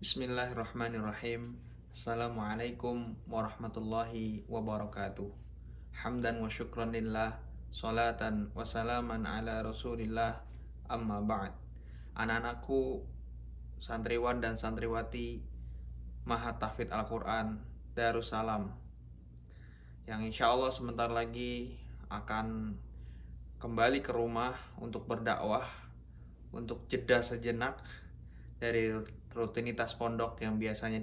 Bismillahirrahmanirrahim. Assalamualaikum warahmatullahi wabarakatuh. Hamdan wa syukran lillah, salatan wa salaman ala rasulillah, amma ba'd. Anak-anakku, santriwan dan santriwati Mahat Tahfidz Al-Quran Darussalam, yang insya Allah sebentar lagi akan kembali ke rumah untuk berdakwah, untuk jeda sejenak dari rutinitas pondok yang biasanya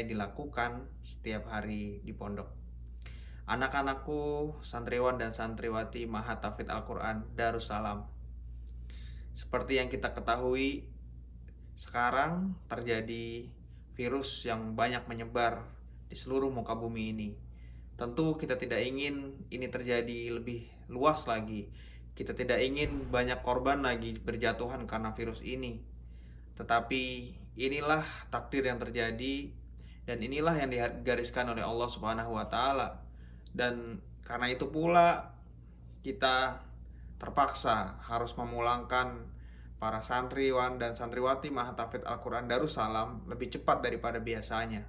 dilakukan setiap hari di pondok. Anak-anakku, santriwan dan santriwati Mahat Tahfidz Al-Quran Darussalam, seperti yang kita ketahui, sekarang terjadi virus yang banyak menyebar di seluruh muka bumi ini. Tentu kita tidak ingin ini terjadi lebih luas lagi. Kita tidak ingin banyak korban lagi berjatuhan karena virus ini. Tetapi inilah takdir yang terjadi, dan inilah yang digariskan oleh Allah Subhanahu wa taala. Dan karena itu pula kita terpaksa harus memulangkan para santriwan dan santriwati Mahat Tahfidz Al-Quran Darussalam lebih cepat daripada biasanya.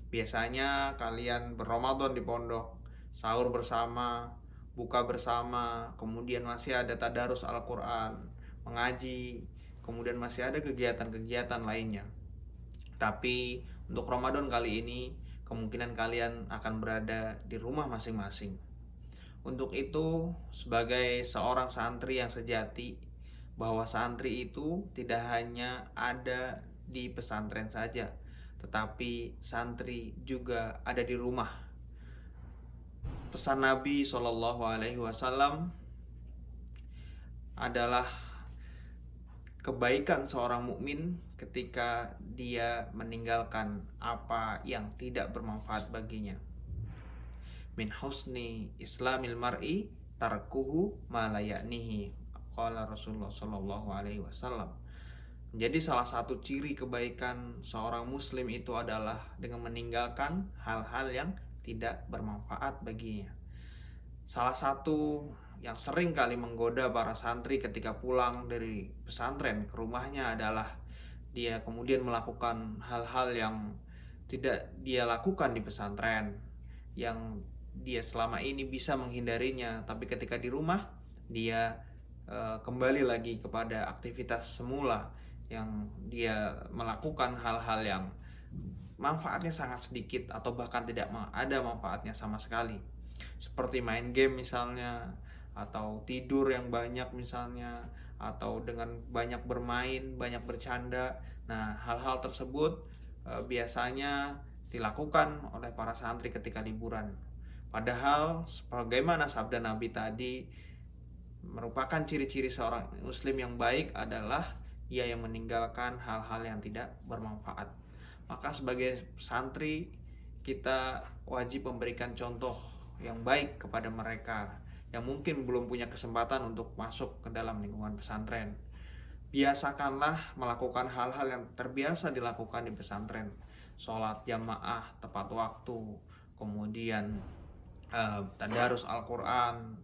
Biasanya kalian berRamadan di pondok, sahur bersama, buka bersama, kemudian masih ada tadarus Al-Quran, mengaji, kemudian masih ada kegiatan-kegiatan lainnya. Tapi untuk Ramadan kali ini, kemungkinan kalian akan berada di rumah masing-masing. Untuk itu, sebagai seorang santri yang sejati, bahwa santri itu tidak hanya ada di pesantren saja, tetapi santri juga ada di rumah. Pesan Nabi SAW adalah kebaikan seorang mukmin ketika dia meninggalkan apa yang tidak bermanfaat baginya. Min husni islamil mar'i tarkuhu ma la ya'nihi, qala Rasulullah sallallahu alaihi wasallam. Jadi salah satu ciri kebaikan seorang muslim itu adalah dengan meninggalkan hal-hal yang tidak bermanfaat baginya. Salah satu yang sering kali menggoda para santri ketika pulang dari pesantren ke rumahnya adalah dia kemudian melakukan hal-hal yang tidak dia lakukan di pesantren, yang dia selama ini bisa menghindarinya, tapi ketika di rumah dia kembali lagi kepada aktivitas semula, yang dia melakukan hal-hal yang manfaatnya sangat sedikit atau bahkan tidak ada manfaatnya sama sekali, seperti main game misalnya, atau tidur yang banyak misalnya, atau dengan banyak bermain, banyak bercanda. Nah, hal-hal tersebut biasanya dilakukan oleh para santri ketika liburan. Padahal sebagaimana sabda Nabi tadi, merupakan ciri-ciri seorang muslim yang baik adalah ia yang meninggalkan hal-hal yang tidak bermanfaat. Maka sebagai santri, kita wajib memberikan contoh yang baik kepada mereka yang mungkin belum punya kesempatan untuk masuk ke dalam lingkungan pesantren. Biasakanlah melakukan hal-hal yang terbiasa dilakukan di pesantren. Sholat jamaah tepat waktu, kemudian tadarus Al-Quran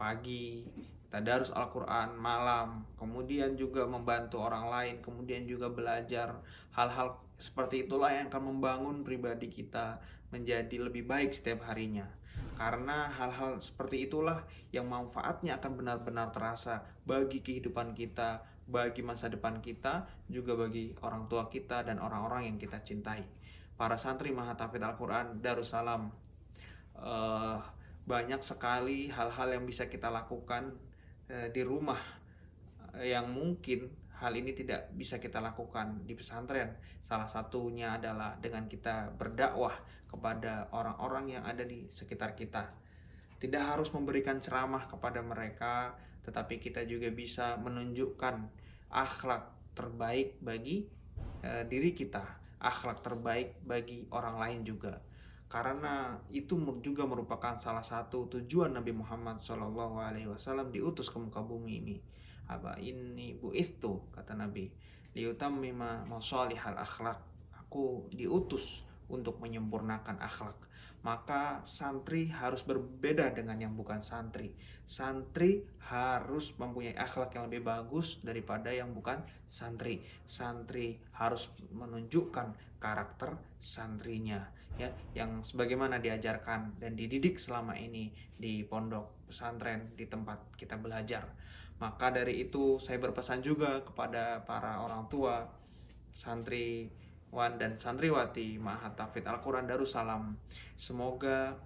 pagi, tadarus Al-Quran malam, kemudian juga membantu orang lain, kemudian juga belajar. Hal-hal seperti itulah yang akan membangun pribadi kita menjadi lebih baik setiap harinya. Karena hal-hal seperti itulah yang manfaatnya akan benar-benar terasa bagi kehidupan kita, bagi masa depan kita, juga bagi orang tua kita dan orang-orang yang kita cintai. Para santri Mahat Tahfidz Al-Quran Darussalam, banyak sekali hal-hal yang bisa kita lakukan di rumah, yang mungkin hal ini tidak bisa kita lakukan di pesantren. Salah satunya adalah dengan kita berdakwah kepada orang-orang yang ada di sekitar kita. Tidak harus memberikan ceramah kepada mereka, tetapi kita juga bisa menunjukkan akhlak terbaik bagi diri kita, akhlak terbaik bagi orang lain juga. Karena itu juga merupakan salah satu tujuan Nabi Muhammad SAW diutus ke muka bumi ini. Apa ini bu'ithu, kata Nabi, liutammima masalihal akhlak. Aku diutus untuk menyempurnakan akhlak. maka santri harus berbeda dengan yang bukan santri. Santri harus mempunyai akhlak yang lebih bagus daripada yang bukan santri. Santri harus menunjukkan karakter santrinya, ya, yang sebagaimana diajarkan dan dididik selama ini di pondok pesantren di tempat kita belajar. Maka dari itu saya berpesan juga kepada para orang tua, santriwan dan santriwati Ma'had Tahfidz Al-Quran Darussalam. Semoga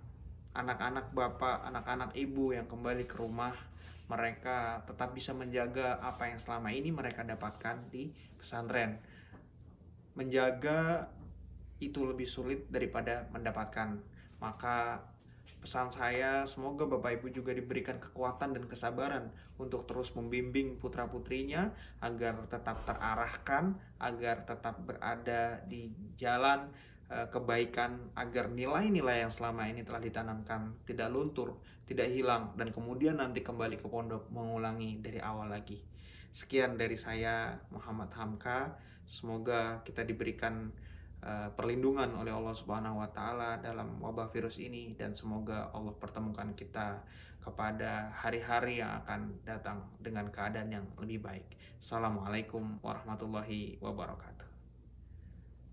anak-anak bapak, anak-anak ibu yang kembali ke rumah, mereka tetap bisa menjaga apa yang selama ini mereka dapatkan di pesantren. Menjaga itu lebih sulit daripada mendapatkan. Maka pesan saya, semoga Bapak Ibu juga diberikan kekuatan dan kesabaran untuk terus membimbing putra-putrinya agar tetap terarahkan, agar tetap berada di jalan kebaikan, agar nilai-nilai yang selama ini telah ditanamkan tidak luntur, tidak hilang, dan kemudian nanti kembali ke pondok mengulangi dari awal lagi. Sekian dari saya, Muhammad Hamka. Semoga kita diberikan perlindungan oleh Allah Subhanahu wa taala dalam wabah virus ini, dan semoga Allah pertemukan kita kepada hari-hari yang akan datang dengan keadaan yang lebih baik. Assalamualaikum warahmatullahi wabarakatuh.